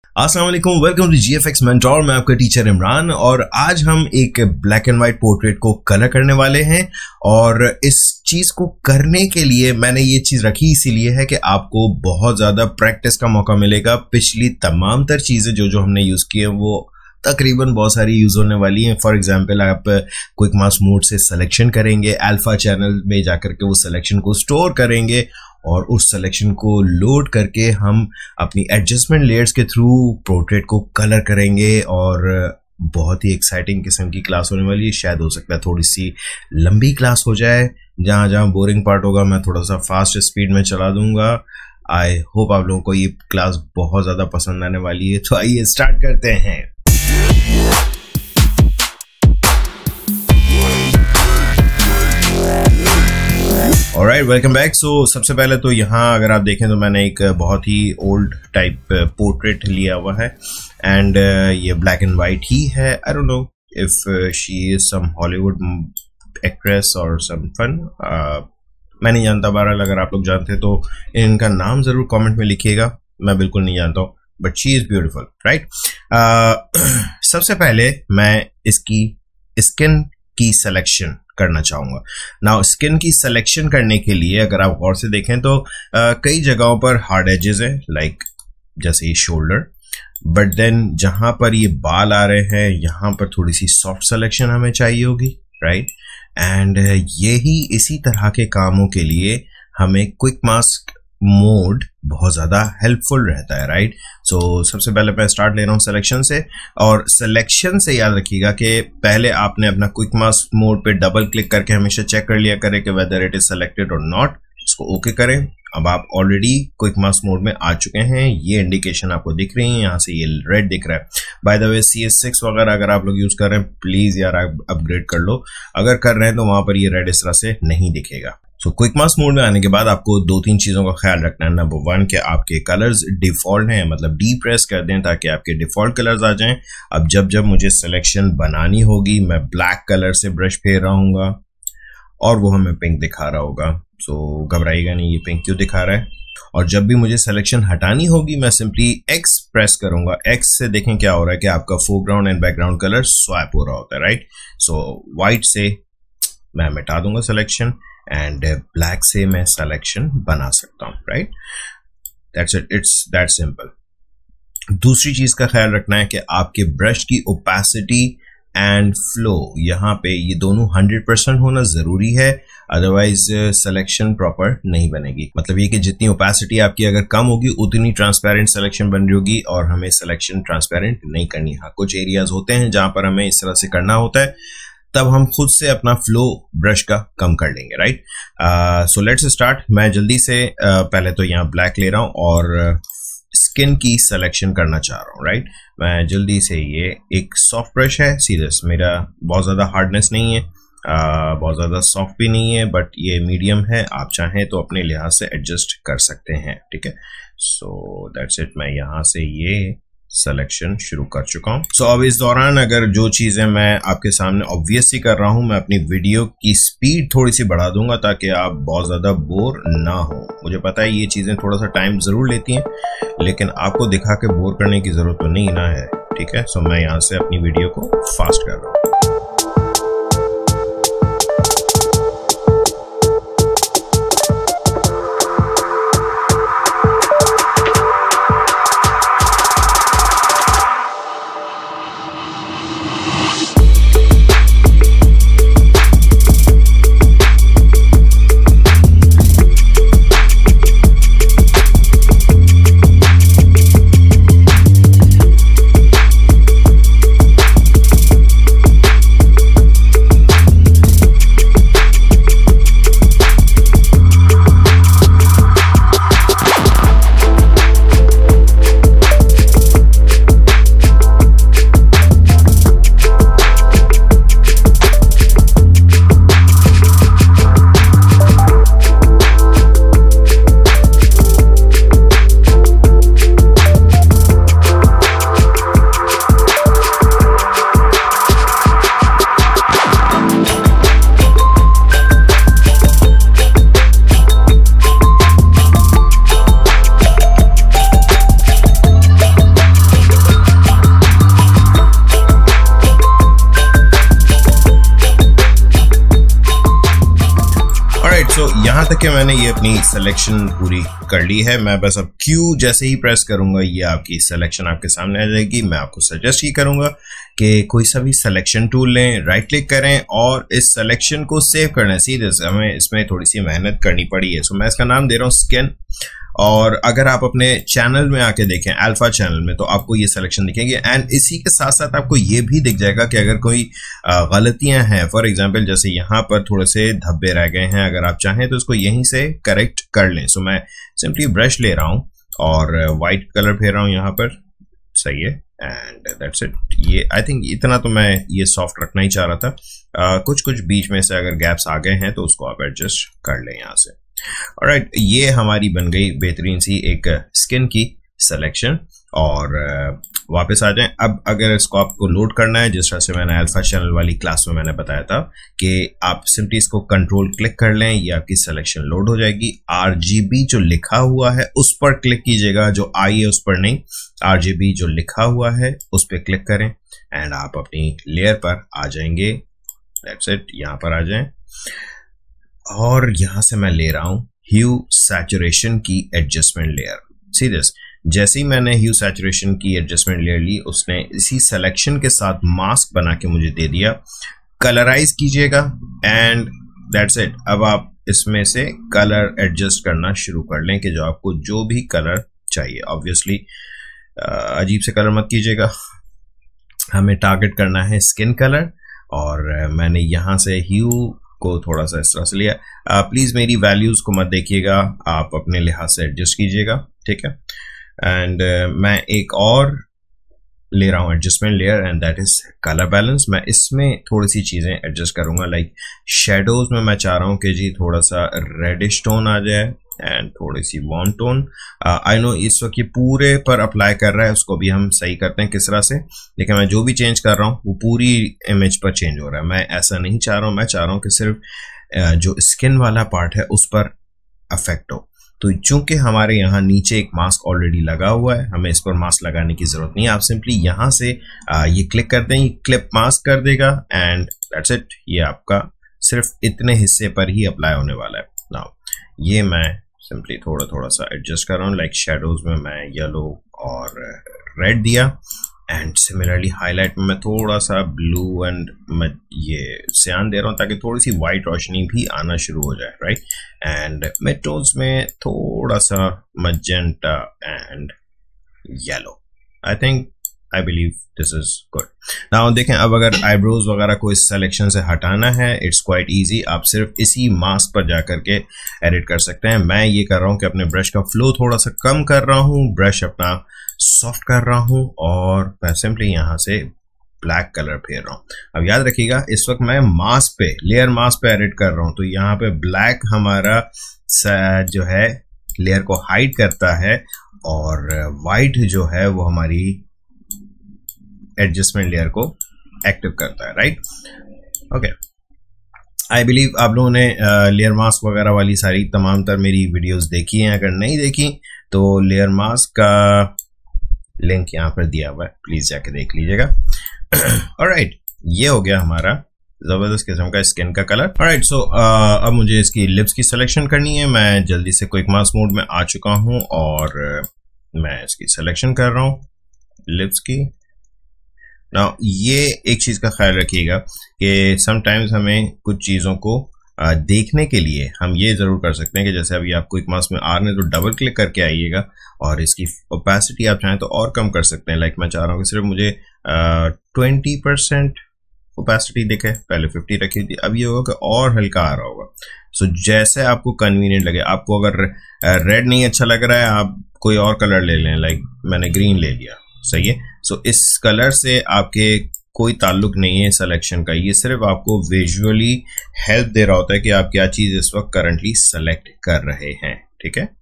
अस्सलाम वालेकुम, welcome to GFX mentor. मैं आपका टीचर इमरान और आज हम एक ब्लैक एंड व्हाइट पोर्ट्रेट को कलर करने वाले हैं। और इस चीज को करने के लिए मैंने ये चीज रखी इसीलिए है कि आपको बहुत ज्यादा प्रैक्टिस का मौका मिलेगा। पिछली तमाम तर चीजें जो हमने यूज की है वो तकरीबन बहुत सारी यूज होने वाली हैं। फॉर एग्जांपल, आप क्विक मास्क मोड से सिलेक्शन करेंगे, अल्फा चैनल में जाकर के वो सिलेक्शन को स्टोर करेंगे और उस सिलेक्शन को लोड करके हम अपनी एडजस्टमेंट लेयर्स के थ्रू पोर्ट्रेट को कलर करेंगे। और बहुत ही एक्साइटिंग किस्म की क्लास होने वाली है। शायद हो सकता है थोड़ी सी लंबी क्लास हो जाए, जहां बोरिंग पार्ट होगा मैं थोड़ा सा फास्ट स्पीड में चला दूंगा। आई होप आप लोगों को ये क्लास बहुत ज्यादा पसंद आने वाली है। तो आइए स्टार्ट करते हैं। Alright, welcome back. सो सबसे पहले तो यहाँ अगर आप देखें तो मैंने एक बहुत ही ओल्ड टाइप पोर्ट्रेट लिया हुआ है एंड ये ब्लैक एंड वाइट ही है। I don't know if she is some Hollywood actress और सम फन, मैं नहीं जानता। बहरहाल अगर आप लोग जानते हैं तो इनका नाम जरूर कमेंट में लिखिएगा। मैं बिल्कुल नहीं जानता हूँ, but she is beautiful, right. सबसे पहले मैं इसकी स्किन की सिलेक्शन करना चाहूंगा। नाउ स्किन की सिलेक्शन करने के लिए अगर आप गौर से देखें तो कई जगहों पर हार्ड एजेस हैं, लाइक जैसे ये शोल्डर, बट देन जहां पर ये बाल आ रहे हैं यहां पर थोड़ी सी सॉफ्ट सिलेक्शन हमें चाहिए होगी, राइट। एंड यही इसी तरह के कामों के लिए हमें क्विक मास्क मोड बहुत ज्यादा हेल्पफुल रहता है, राइट। सो सबसे पहले मैं स्टार्ट ले रहा हूँ सिलेक्शन से। और सिलेक्शन से याद रखिएगा कि पहले आपने अपना क्विक मास्क मोड पे डबल क्लिक करके हमेशा चेक कर लिया करें कि वेदर इट इज सेलेक्टेड और नॉट। इसको ओके करें। अब आप ऑलरेडी क्विक मास्क मोड में आ चुके हैं। ये इंडिकेशन आपको दिख रही है, यहाँ से ये रेड दिख रहा है। बाय द वे CS6 वगैरह अगर आप लोग यूज कर रहे हैं प्लीज यार अपग्रेड कर लो। अगर कर रहे हैं तो वहां पर ये रेड इस तरह से नहीं दिखेगा। सो क्विक मास्क मोड में आने के बाद आपको दो तीन चीजों का ख्याल रखना है। नंबर वन कि आपके कलर्स डिफॉल्ट हैं, मतलब डी प्रेस कर दें ताकि आपके डिफॉल्ट कलर्स आ जाएं। अब जब मुझे सिलेक्शन बनानी होगी मैं ब्लैक कलर से ब्रश फेर रहा हूँ और वो हमें पिंक दिखा रहा होगा। सो घबराइएगा नहीं, ये पिंक क्यों दिखा रहा है। और जब भी मुझे सिलेक्शन हटानी होगी मैं सिंपली X प्रेस करूंगा। X से देखें क्या हो रहा है कि आपका foreground and background colour swap हो रहा होता है, राइट। सो व्हाइट से मैं मिटा दूंगा सिलेक्शन एंड ब्लैक से मैं सिलेक्शन बना सकता हूं, right. That's it, it's that simple. दूसरी चीज का ख्याल रखना है कि आपके ब्रश की ओपेसिटी एंड फ्लो यहाँ पे ये दोनों 100% होना जरूरी है, अदरवाइज सिलेक्शन प्रॉपर नहीं बनेगी। मतलब ये कि जितनी ओपेसिटी आपकी अगर कम होगी उतनी ट्रांसपेरेंट सिलेक्शन बन रही होगी और हमें सिलेक्शन ट्रांसपेरेंट नहीं करनी। हाँ, कुछ एरियाज होते हैं जहां पर हमें इस तरह से करना होता है, तब हम खुद से अपना फ्लो ब्रश का कम कर लेंगे, राइट। So let's start. मैं जल्दी से पहले तो यहाँ ब्लैक ले रहा हूँ और स्किन की सिलेक्शन करना चाह रहा हूँ, राइट। मैं जल्दी से, ये एक सॉफ्ट ब्रश है, सीरियस, मेरा बहुत ज़्यादा हार्डनेस नहीं है, बहुत ज़्यादा सॉफ्ट भी नहीं है, बट ये मीडियम है। आप चाहें तो अपने लिहाज से एडजस्ट कर सकते हैं, ठीक है। So that's it. मैं यहाँ से ये सिलेक्शन शुरू कर चुका हूं। सो अब इस दौरान अगर जो चीजें मैं आपके सामने ऑब्वियस ही कर रहा हूं, मैं अपनी वीडियो की स्पीड थोड़ी सी बढ़ा दूंगा ताकि आप बहुत ज्यादा बोर ना हो। मुझे पता है ये चीजें थोड़ा सा टाइम जरूर लेती हैं, लेकिन आपको दिखा के बोर करने की जरूरत तो नहीं ना है, ठीक है। सो मैं यहाँ से अपनी वीडियो को फास्ट कर रहा हूँ। तक कि मैंने ये अपनी सिलेक्शन पूरी कर ली है। मैं बस अब Q जैसे ही प्रेस करूंगा ये आपकी सिलेक्शन आपके सामने आ जाएगी। मैं आपको सजेस्ट ही करूंगा कि कोई सा भी सिलेक्शन टूल लें, राइट क्लिक करें और इस सिलेक्शन को सेव करना है। सीधे हमें इसमें थोड़ी सी मेहनत करनी पड़ी है, सो मैं इसका नाम दे रहा हूँ स्किन। और अगर आप अपने चैनल में आके देखें, अल्फा चैनल में, तो आपको ये सिलेक्शन दिखेंगे एंड इसी के साथ साथ आपको ये भी दिख जाएगा कि अगर कोई गलतियां हैं, फॉर एग्जांपल जैसे यहाँ पर थोड़े से धब्बे रह गए हैं, अगर आप चाहें तो इसको यहीं से करेक्ट कर लें। सो मैं सिंपली ब्रश ले रहा हूं और वाइट कलर फेर रहा हूं यहाँ पर, सही है, एंड दैट्स इट। ये आई थिंक इतना तो मैं ये सॉफ्ट रखना ही चाह रहा था। कुछ बीच में से अगर गैप्स आ गए हैं तो उसको आप एडजस्ट कर लें यहाँ से। ऑलराइट, ये हमारी बन गई बेहतरीन सी एक स्किन की सिलेक्शन। और वापस आ जाएं। अब अगर इसको आपको लोड करना है, जिस तरह से मैंने अल्फा चैनल वाली क्लास में मैंने बताया था कि आप सिंपली इसको कंट्रोल क्लिक कर लें, ये आपकी सिलेक्शन लोड हो जाएगी। RGB जो लिखा हुआ है उस पर क्लिक कीजिएगा, जो आई है उस पर नहीं, RGB जो लिखा हुआ है उस पर क्लिक करें एंड आप अपनी लेयर पर आ जाएंगे। दैट्स इट, यहाँ पर आ जाएं और यहां से मैं ले रहा हूं ह्यू सैचुरेशन की एडजस्टमेंट लेयर। सी दिस, जैसे ही मैंने ह्यू सैचुरेशन की एडजस्टमेंट लेयर ली, उसने इसी सिलेक्शन के साथ मास्क बना के मुझे दे दिया। कलराइज कीजिएगा एंड दैट्स इट। अब आप इसमें से कलर एडजस्ट करना शुरू कर लें कि जो आपको जो भी कलर चाहिए। ऑब्वियसली अजीब से कलर मत कीजिएगा, हमें टारगेट करना है स्किन कलर। और मैंने यहां से ह्यू को थोड़ा सा इस तरह से लिया। प्लीज मेरी वैल्यूज को मत देखिएगा, आप अपने लिहाज से एडजस्ट कीजिएगा, ठीक है। एंड मैं एक और ले रहा हूं adjustment layer and that is colour balance. मैं इसमें थोड़ी सी चीजें एडजस्ट करूंगा, लाइक शेडोज में मैं चाह रहा हूं कि जी थोड़ा सा रेडिश टोन आ जाए एंड थोड़ी सी वार्म टोन। आई नो इस वक्त ये पूरे पर अप्लाई कर रहा है, उसको भी हम सही करते हैं किस तरह से, लेकिन मैं जो भी चेंज कर रहा हूँ वो पूरी इमेज पर चेंज हो रहा है। मैं ऐसा नहीं चाह रहा हूँ, मैं चाह रहा हूँ कि सिर्फ जो स्किन वाला पार्ट है उस पर अफेक्ट हो। तो चूंकि हमारे यहाँ नीचे एक मास्क ऑलरेडी लगा हुआ है, हमें इस पर मास्क लगाने की जरूरत नहीं है। आप सिंपली यहाँ से ये क्लिक करते हैं, ये क्लिप मास्क कर देगा एंड दैट्स इट। ये आपका सिर्फ इतने हिस्से पर ही अप्लाई होने वाला है। नाउ ये मैं सिंपली थोड़ा सा एडजस्ट कर रहा हूँ, लाइक शेडोज में मैं येलो और रेड दिया एंड सिमिलरली हाईलाइट में मैं थोड़ा सा ब्लू एंड मैं ये सियान दे रहा हूँ ताकि थोड़ी सी वाइट रोशनी भी आना शुरू हो जाए, राइट। एंड मिड टोन्स में थोड़ा सा magenta and yellow. I believe this is good. Now देखें, अब अगर आईब्रोज वगैरह को इस सिलेक्शन से हटाना है, इट्स क्वाइट इजी। आप सिर्फ इसी मास्क पर जा करके एडिट कर सकते हैं। मैं ये कर रहा हूँ कि अपने ब्रश का फ्लो थोड़ा सा कम कर रहा हूँ, ब्रश अपना सॉफ्ट कर रहा हूँ और मैं सिंपली यहाँ से ब्लैक कलर फेर रहा हूँ। अब याद रखिएगा, इस वक्त मैं मास्क पे, लेयर मास्क पे एडिट कर रहा हूँ, तो यहाँ पे ब्लैक हमारा जो है लेयर को हाइड करता है और वाइट जो है वो हमारी एडजस्टमेंट लेयर को एक्टिव करता है, राइट। ओके, आई बिलीव आप लोगों ने लेयर मास्क वगैरह वाली सारी तमाम तर मेरी वीडियोस देखी हैं। अगर नहीं देखी तो लेयर मास्क का लिंक यहाँ पर दिया हुआ है, प्लीज जाके देख लीजिएगा। ऑलराइट, ये हो गया हमारा जबरदस्त किस्म का स्किन का कलर। ऑलराइट, सो अब मुझे इसकी लिप्स की सिलेक्शन करनी है। मैं जल्दी से क्विक मास्क मोड में आ चुका हूँ और मैं इसकी सिलेक्शन कर रहा हूँ लिप्स की। नाउ ये एक चीज का ख्याल रखिएगा कि समटाइम्स हमें कुछ चीजों को देखने के लिए हम ये जरूर कर सकते हैं कि जैसे अभी आप क्विक मास्क में आ रहे हैं तो डबल क्लिक करके आइएगा और इसकी ओपेसिटी आप चाहें तो और कम कर सकते हैं। लाइक मैं चाह रहा हूँ कि सिर्फ मुझे 20% ओपेसिटी दिखे, पहले 50 रखी थी, अब ये होगा कि और हल्का आ रहा होगा। सो जैसे आपको कन्वीनियंट लगे। आपको अगर रेड नहीं अच्छा लग रहा है, आप कोई और कलर ले लें, लाइक मैंने ग्रीन ले लिया, सही है। सो इस कलर से आपके कोई ताल्लुक नहीं है सिलेक्शन का, ये सिर्फ आपको विजुअली हेल्प दे रहा होता है कि आप क्या चीज इस वक्त करंटली सेलेक्ट कर रहे हैं, ठीक है।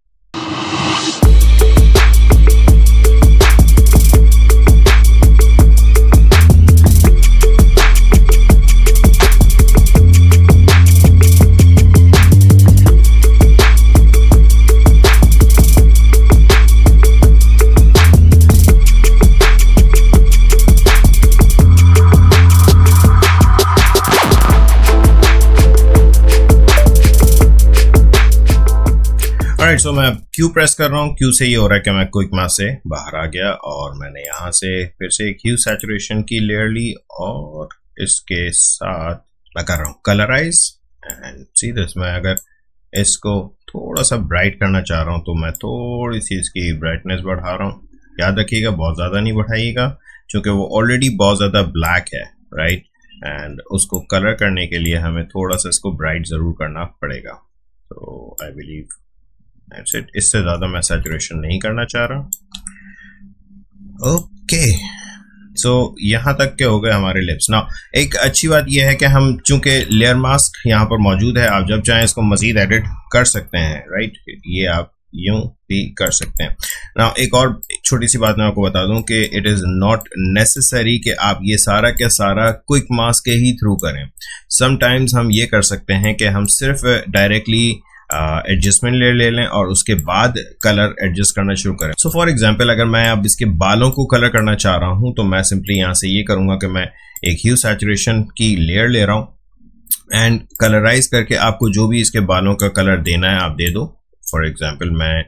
ऑलराइट, सो मैं Q प्रेस कर रहा हूँ। Q से ये हो रहा है कि मैं क्विक मास्क से बाहर आ गया और मैंने यहाँ से फिर से एक ह्यू सैचुरेशन की लेयर ली और इसके साथ मैं कर रहा हूँ कलराइज एंड सी दिस। मैं अगर इसको थोड़ा सा ब्राइट करना चाह रहा हूँ तो मैं थोड़ी सी इसकी ब्राइटनेस बढ़ा रहा हूँ। याद रखिएगा बहुत ज़्यादा नहीं बढ़ाइएगा क्योंकि वो ऑलरेडी बहुत ज़्यादा ब्लैक है, राइट। एंड उसको कलर करने के लिए हमें थोड़ा सा इसको ब्राइट ज़रूर करना पड़ेगा। तो आई बिलीव दैट्स इट। इससे ज़्यादा मैं सैचुरेशन नहीं करना चाह रहा। ओके, सो यहाँ तक के हो गए हमारे लिप्स। ना एक अच्छी बात यह है कि हम चूंकि लेयर मास्क यहाँ पर मौजूद है, आप जब चाहें इसको मजीद एडिट कर सकते हैं, राइट। ये आप यूं भी कर सकते हैं। ना एक और छोटी सी बात मैं आपको बता दूं कि इट इज़ नॉट नेसेसरी कि आप ये सारा के सारा क्विक मास्क के ही थ्रू करें। समटाइम्स हम ये कर सकते हैं कि हम सिर्फ डायरेक्टली एडजस्टमेंट ले लें और उसके बाद कलर एडजस्ट करना शुरू करें। सो फॉर एग्जांपल अगर मैं अब इसके बालों को कलर करना चाह रहा हूं तो मैं सिंपली यहां से ये करूंगा कि मैं एक ह्यू सैचुरेशन की लेयर ले रहा हूं एंड कलराइज करके आपको जो भी इसके बालों का कलर देना है आप दे दो। फॉर एग्जाम्पल मैं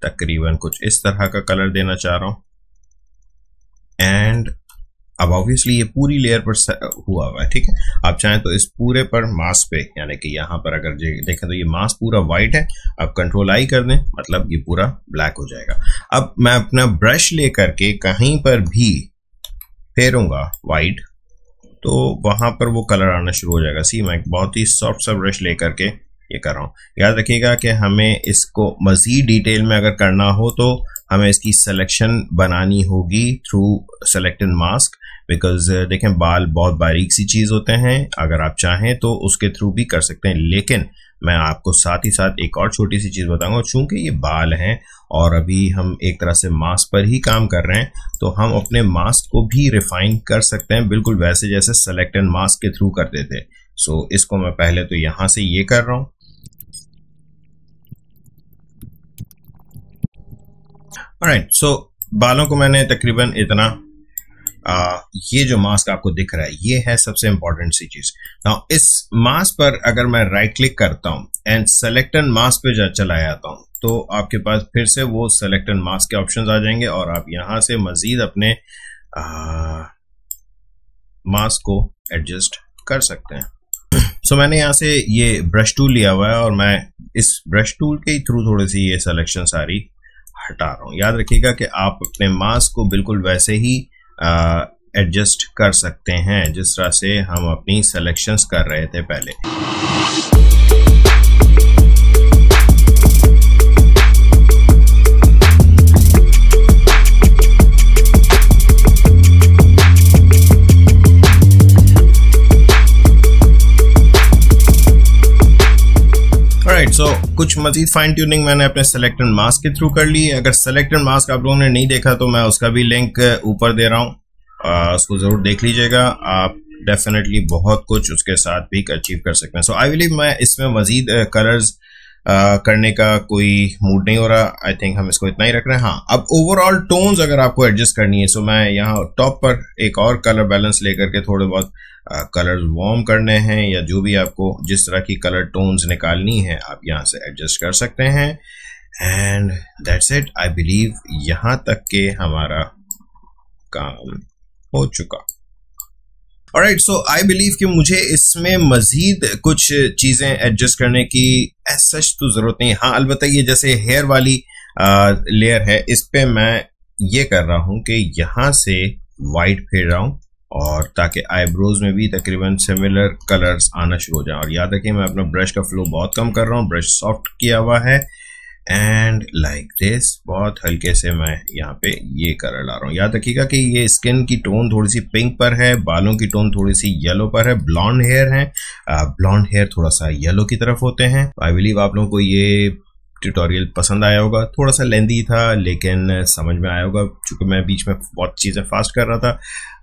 तकरीबन कुछ इस तरह का कलर देना चाह रहा हूं एंड अब ऑब्वियसली ये पूरी लेयर पर हुआ हुआ है, ठीक है। आप चाहें तो इस पूरे पर मास्क पे, यानी कि यहाँ पर अगर देखें तो ये मास्क पूरा वाइट है, आप कंट्रोल आई कर दें मतलब ये पूरा ब्लैक हो जाएगा। अब मैं अपना ब्रश ले करके कहीं पर भी फेरूंगा वाइट तो वहां पर वो कलर आना शुरू हो जाएगा। सी मैं बहुत ही सॉफ्ट सा ब्रश ले करके ये कर रहा हूँ। याद रखिएगा कि हमें इसको मजीद डिटेल में अगर करना हो तो हमें इसकी सिलेक्शन बनानी होगी थ्रू सेलेक्टेड मास्क, बिकॉज देखें बाल बहुत बारीक सी चीज़ होते हैं। अगर आप चाहें तो उसके थ्रू भी कर सकते हैं, लेकिन मैं आपको साथ ही साथ एक और छोटी सी चीज़ बताऊंगा। चूंकि ये बाल हैं और अभी हम एक तरह से मास्क पर ही काम कर रहे हैं तो हम अपने मास्क को भी रिफाइन कर सकते हैं बिल्कुल वैसे जैसे सेलेक्टेड मास्क के थ्रू करते थे। सो इसको मैं पहले तो यहाँ से ये कर रहा हूँ। ऑलराइट, सो बालों को मैंने तकरीबन इतना ये जो मास्क आपको दिख रहा है ये है सबसे इंपॉर्टेंट सी चीज। नाउ इस मास्क पर अगर मैं राइट क्लिक करता हूं एंड सेलेक्टेड मास्क पे चला जाता हूं तो आपके पास फिर से वो सेलेक्टेड मास्क के ऑप्शंस आ जाएंगे और आप यहां से मजीद अपने मास्क को एडजस्ट कर सकते हैं। सो मैंने यहाँ से ये ब्रश टूल लिया हुआ है और मैं इस ब्रश टूल के थ्रू थोड़ी सी ये सिलेक्शन सारी हटा रहा हूँ। याद रखिएगा कि आप अपने मास्क को बिल्कुल वैसे ही एडजस्ट कर सकते हैं जिस तरह से हम अपनी सिलेक्शंस कर रहे थे पहले। सो कुछ मजीद फाइन ट्यूनिंग मैंने अपने सेलेक्टेड मास्क के थ्रू कर ली है। अगर सेलेक्टेड मास्क आप लोगों ने नहीं देखा तो मैं उसका भी लिंक ऊपर दे रहा हूँ, उसको जरूर देख लीजिएगा। आप डेफिनेटली बहुत कुछ उसके साथ भी अचीव कर सकते हैं। सो आई बिलीव मैं इसमें मजीद कलर्स करने का कोई मूड नहीं हो रहा। आई थिंक हम इसको इतना ही रख रहे हैं। हाँ, अब ओवरऑल टोन्स अगर आपको एडजस्ट करनी है सो मैं यहाँ टॉप पर एक और कलर बैलेंस लेकर के थोड़े बहुत कलर्स वार्म करने हैं या जो भी आपको जिस तरह की कलर टोन्स निकालनी है आप यहाँ से एडजस्ट कर सकते हैं and that's it. I believe यहाँ तक के हमारा काम हो चुका। ऑलराइट, सो आई बिलीव कि मुझे इसमें मजीद कुछ चीजें एडजस्ट करने की एज सच तो जरूरत नहीं। हाँ, अलबत्ता ये जैसे हेयर वाली लेयर है इस पे मैं ये कर रहा हूँ कि यहाँ से वाइट फेर रहा हूँ और ताकि आईब्रोज में भी तकरीबन सिमिलर कलर्स आना शुरू हो जाए। और याद रखिए मैं अपना ब्रश का फ्लो बहुत कम कर रहा हूँ, ब्रश सॉफ्ट किया हुआ है एंड लाइक दिस बहुत हल्के से मैं यहाँ पे ये कलर ला रहा हूँ। याद रखिएगा कि ये स्किन की टोन थोड़ी सी पिंक पर है, बालों की टोन थोड़ी सी येलो पर है, ब्लॉन्ड हेयर है, ब्लॉन्ड हेयर थोड़ा सा येलो की तरफ होते हैं। आई बिलीव आप लोगों को ये ट्यूटोरियल पसंद आया होगा। थोड़ा सा लेंदी था लेकिन समझ में आया होगा क्योंकि मैं बीच में बहुत चीज़ें फास्ट कर रहा था।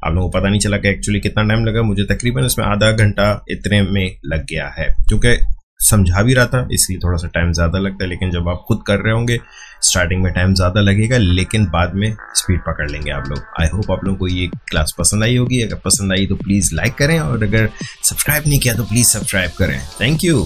आप लोगों को पता नहीं चला कि एक्चुअली कितना टाइम लगा। मुझे तकरीबन इसमें आधा घंटा इतने में लग गया है क्योंकि समझा भी रहा था इसलिए थोड़ा सा टाइम ज़्यादा लगता है। लेकिन जब आप खुद कर रहे होंगे स्टार्टिंग में टाइम ज़्यादा लगेगा लेकिन बाद में स्पीड पकड़ लेंगे आप लोग। आई होप आप लोगों को ये क्लास पसंद आई होगी। अगर पसंद आई तो प्लीज़ लाइक करें और अगर सब्सक्राइब नहीं किया तो प्लीज़ सब्सक्राइब करें। Thank you.